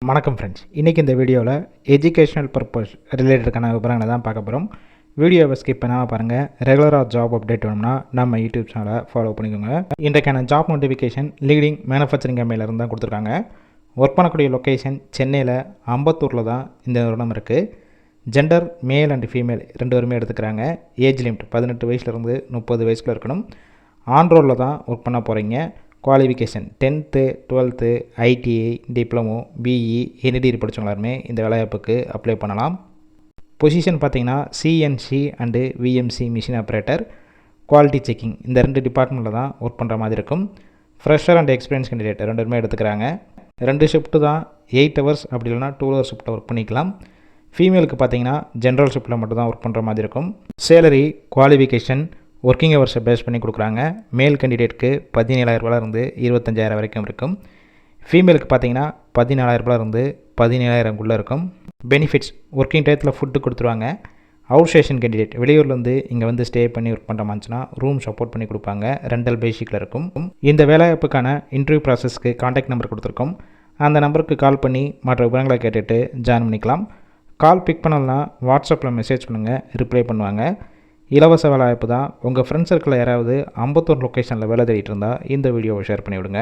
வணக்கம் ஃப்ரெண்ட்ஸ், இன்றைக்கி இந்த வீடியோவில் எஜுகேஷனல் பர்பஸ் ரிலேட்டடுக்கான விவரங்களை தான் பார்க்க போகிறோம். வீடியோவை ஸ்கிப் பண்ணாமல் பாருங்கள். ரெகுலராக ஜாப் அப்டேட் வேணும்னா நம்ம யூடியூப் சேனலை ஃபாலோ பண்ணிக்கோங்க. இன்றைக்கான ஜாப் நோட்டிஃபிகேஷன் லீடிங் மேனுஃபேக்சரிங் கம்பெனிலேருந்து தான் கொடுத்துருக்காங்க. ஒர்க் பண்ணக்கூடிய லொக்கேஷன் சென்னையில் அம்பத்தூரில் தான் இந்த நிறுவனம் இருக்குது. ஜெண்டர் மேல் அண்ட் ஃபீமேல் ரெண்டு பேருமே எடுத்துக்கிறாங்க. ஏஜ் லிமிட் 18 வயசுலேருந்து 30 வயசுக்குள்ள இருக்கணும். ஆன் ரோலில் தான் ஒர்க் பண்ண போகிறீங்க. Qualification 10th 12th ITI diploma BE NTT படித்தவங்க எல்லாருமே இந்த வேலைவாய்ப்புக்கு அப்ளை பண்ணலாம். பொசிஷன் பார்த்திங்கன்னா CNC and VMC machine operator, quality checking இந்த ரெண்டு டிபார்ட்மெண்ட்டில் தான் ஒர்க் பண்ணுற மாதிரி இருக்கும். ஃப்ரெஷர் அண்ட் எக்ஸ்பீரியன்ஸ் கேண்டிடேட் ரெண்டு பேருமே எடுத்துக்கிறாங்க. 2 ஷிஃப்ட்டு தான், 8 hours அப்படி இல்லைனா 2 hour ஷிஃப்ட்டில் ஒர்க் பண்ணிக்கலாம். ஃபீமேலுக்கு பார்த்திங்கன்னா ஜென்ரல் ஷிஃப்ட்டில் மட்டும் தான் ஒர்க் பண்ணுற மாதிரி இருக்கும். சேலரி குவாலிஃபிகேஷன் ஒர்க்கிங் ஹவர்ஸை பேஸ் பண்ணி கொடுக்குறாங்க. மேல் கேண்டிடேட்டுக்கு 17,000 இருந்து 25,000 வரைக்கும் இருக்கும். ஃபீமேலுக்கு பார்த்தீங்கன்னா 14,000 இருந்து 17,000 இருக்கும். பெனிஃபிட்ஸ் ஒர்க்கிங் டயத்தில் ஃபுட்டு கொடுத்துருவாங்க. அவுட் ஸ்டேஷன் கேண்டிடேட் வெளியூர்லேருந்து இங்கே வந்து ஸ்டே பண்ணி ஒர்க் பண்ணுற மாதிரினா ரூம் சப்போர்ட் பண்ணி கொடுப்பாங்க. ரெண்டல் பேசிக்கில் இருக்கும். இந்த வேலைவாய்ப்புக்கான இன்டர்வியூ ப்ராசஸ்க்கு கான்டாக்ட் நம்பர் கொடுத்துருக்கோம். அந்த நம்பருக்கு கால் பண்ணி மற்ற விவரங்களை கேட்டுட்டு ஜாயின் பண்ணிக்கலாம். கால் பிக் பண்ணலன்னா வாட்ஸ்அப்பில் மெசேஜ் பண்ணுங்கள், ரிப்ளை பண்ணுவாங்க. இலவச வேலைவாய்ப்பு தான். உங்கள் ஃப்ரெண்ட்ஸ் சர்க்கிளில் யாராவது அம்பத்தூர் லொக்கேஷனில் வேலை தேடிட்டு இருந்தால் இந்த வீடியோவை ஷேர் பண்ணிவிடுங்க.